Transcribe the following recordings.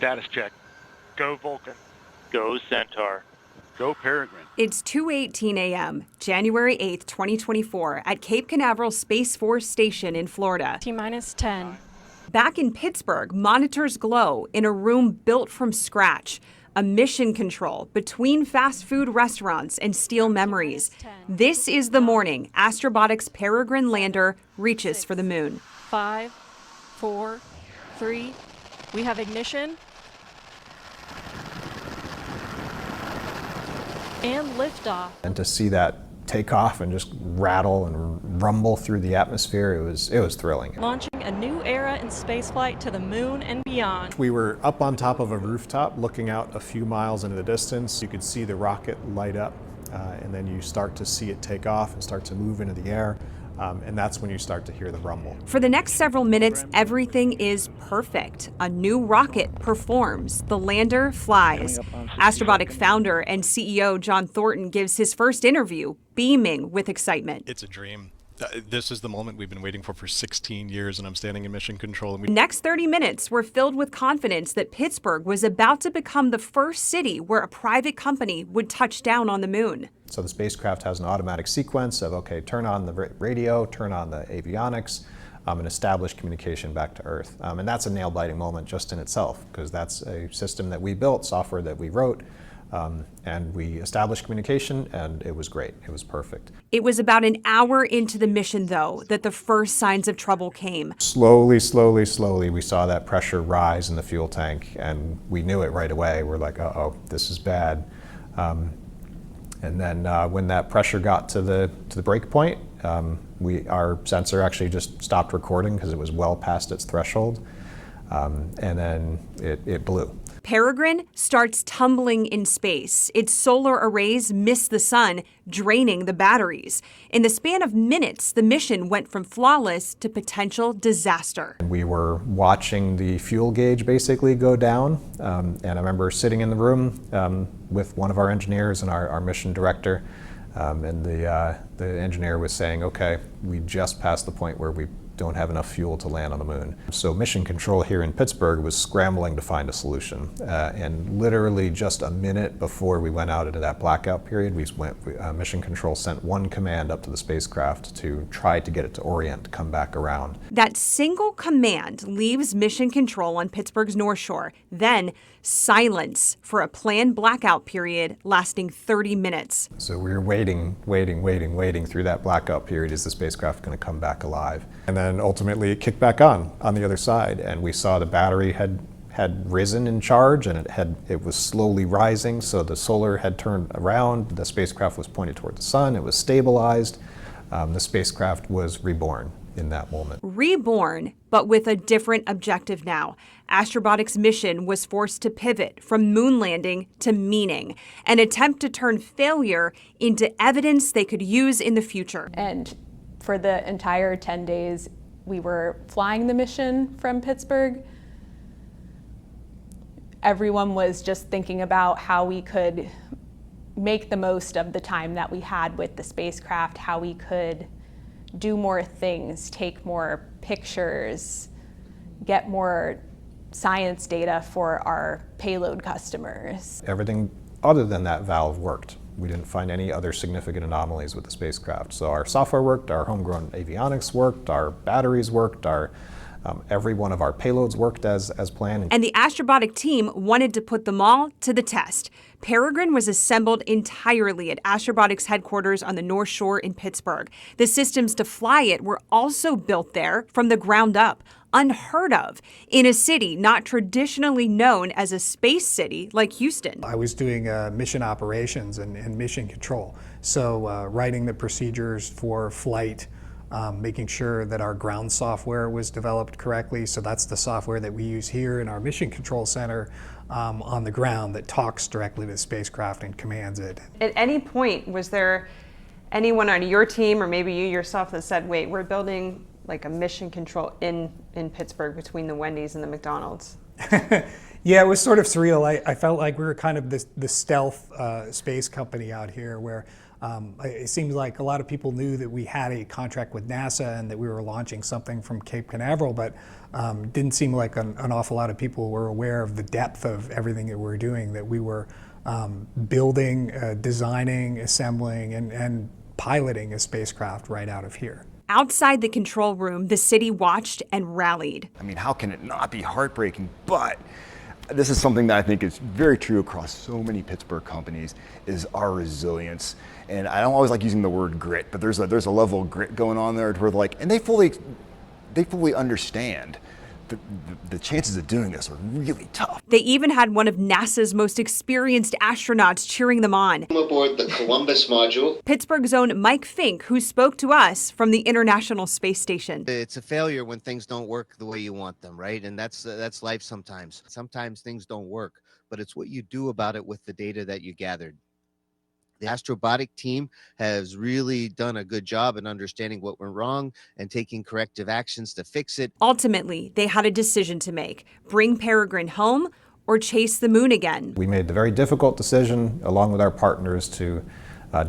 Status check. Go Vulcan. Go Centaur. Go Peregrine. It's 2:18 a.m., January 8th, 2024, at Cape Canaveral Space Force Station in Florida. T-minus 10. Back in Pittsburgh, monitors glow in a room built from scratch. A mission control between fast food restaurants and Steel Memories. This is the morning Astrobotic's Peregrine lander reaches for the moon. 5, 4, 3. We have ignition. And liftoff. And to see that take off and just rattle and rumble through the atmosphere, it was thrilling. Launching a new era in spaceflight to the moon and beyond. We were up on top of a rooftop looking out a few miles into the distance. You could see the rocket light up and then you start to see it take off and start to move into the air. And that's when you start to hear the rumble. For the next several minutes, everything is perfect. A new rocket performs. The lander flies. Astrobotic founder and CEO John Thornton gives his first interview, beaming with excitement. It's a dream. This is the moment we've been waiting for 16 years, and I'm standing in mission control. The next 30 minutes were filled with confidence that Pittsburgh was about to become the first city where a private company would touch down on the moon. So the spacecraft has an automatic sequence of, okay, turn on the radio, turn on the avionics, and establish communication back to Earth. And that's a nail-biting moment just in itself, because that's a system that we built, software that we wrote, and we established communication, and it was great. It was perfect. It was about an hour into the mission, though, that the first signs of trouble came. Slowly, we saw that pressure rise in the fuel tank, and we knew it right away. We're like, uh-oh, this is bad. And then when that pressure got to the break point, our sensor actually just stopped recording because it was well past its threshold, and then it blew. Peregrine starts tumbling in space. Its solar arrays miss the sun, draining the batteries. In the span of minutes, the mission went from flawless to potential disaster. We were watching the fuel gauge basically go down, and I remember sitting in the room with one of our engineers and our mission director, and the engineer was saying, okay, we just passed the point where we don't have enough fuel to land on the moon. So Mission Control here in Pittsburgh was scrambling to find a solution. And literally just a minute before we went out into that blackout period, Mission Control sent one command up to the spacecraft to try to get it to orient, to come back around. That single command leaves Mission Control on Pittsburgh's North Shore. Then silence for a planned blackout period lasting 30 minutes. So we were waiting through that blackout period. Is the spacecraft going to come back alive? And then ultimately it kicked back on the other side, and we saw the battery had risen in charge, and it was slowly rising. So the solar had turned around. The spacecraft was pointed toward the sun. It was stabilized. The spacecraft was reborn in that moment. Reborn, but with a different objective now. Astrobotic's mission was forced to pivot from moon landing to meaning, an attempt to turn failure into evidence they could use in the future. And for the entire 10 days, we were flying the mission from Pittsburgh. Everyone was just thinking about how we could make the most of the time that we had with the spacecraft, how we could do more things, take more pictures, get more science data for our payload customers. Everything other than that valve worked. We didn't find any other significant anomalies with the spacecraft. So our software worked, our homegrown avionics worked, our batteries worked, every one of our payloads worked as planned. And the Astrobotic team wanted to put them all to the test. Peregrine was assembled entirely at Astrobotic's headquarters on the North Shore in Pittsburgh. The systems to fly it were also built there from the ground up, unheard of in a city not traditionally known as a space city like Houston. I was doing mission operations and mission control, so writing the procedures for flight, making sure that our ground software was developed correctly. So that's the software that we use here in our mission control center on the ground that talks directly to the spacecraft and commands it. At any point, was there anyone on your team or maybe you yourself that said, wait, we're building like a mission control in Pittsburgh between the Wendy's and the McDonald's? Yeah, it was sort of surreal. I felt like we were kind of the stealth space company out here where It seems like a lot of people knew that we had a contract with NASA and that we were launching something from Cape Canaveral, but didn't seem like an awful lot of people were aware of the depth of everything that we were doing, that we were building, designing, assembling, and piloting a spacecraft right out of here. Outside the control room, the city watched and rallied. I mean, how can it not be heartbreaking? But this is something that I think is very true across so many Pittsburgh companies, is our resilience. And I don't always like using the word grit, but there's a level of grit going on there where and they fully understand the chances of doing this are really tough. They even had one of NASA's most experienced astronauts cheering them on. Welcome aboard the Columbus module. Pittsburgh's own Mike Fink, who spoke to us from the International Space Station. It's a failure when things don't work the way you want them, right? And that's life sometimes. Sometimes things don't work, but it's what you do about it with the data that you gathered. The Astrobotic team has really done a good job in understanding what went wrong and taking corrective actions to fix it. Ultimately, they had a decision to make: bring Peregrine home or chase the moon again. We made the very difficult decision, along with our partners, to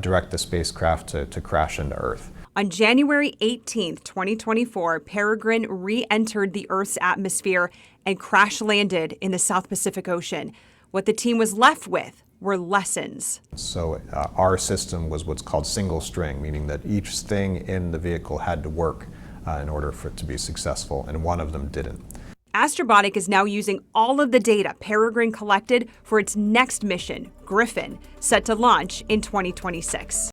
direct the spacecraft to crash into Earth. On January 18th, 2024, Peregrine re-entered the Earth's atmosphere and crash-landed in the South Pacific Ocean. What the team was left with were lessons. So our system was what's called single string, meaning that each thing in the vehicle had to work in order for it to be successful, and one of them didn't. Astrobotic is now using all of the data Peregrine collected for its next mission, Griffin, set to launch in 2026.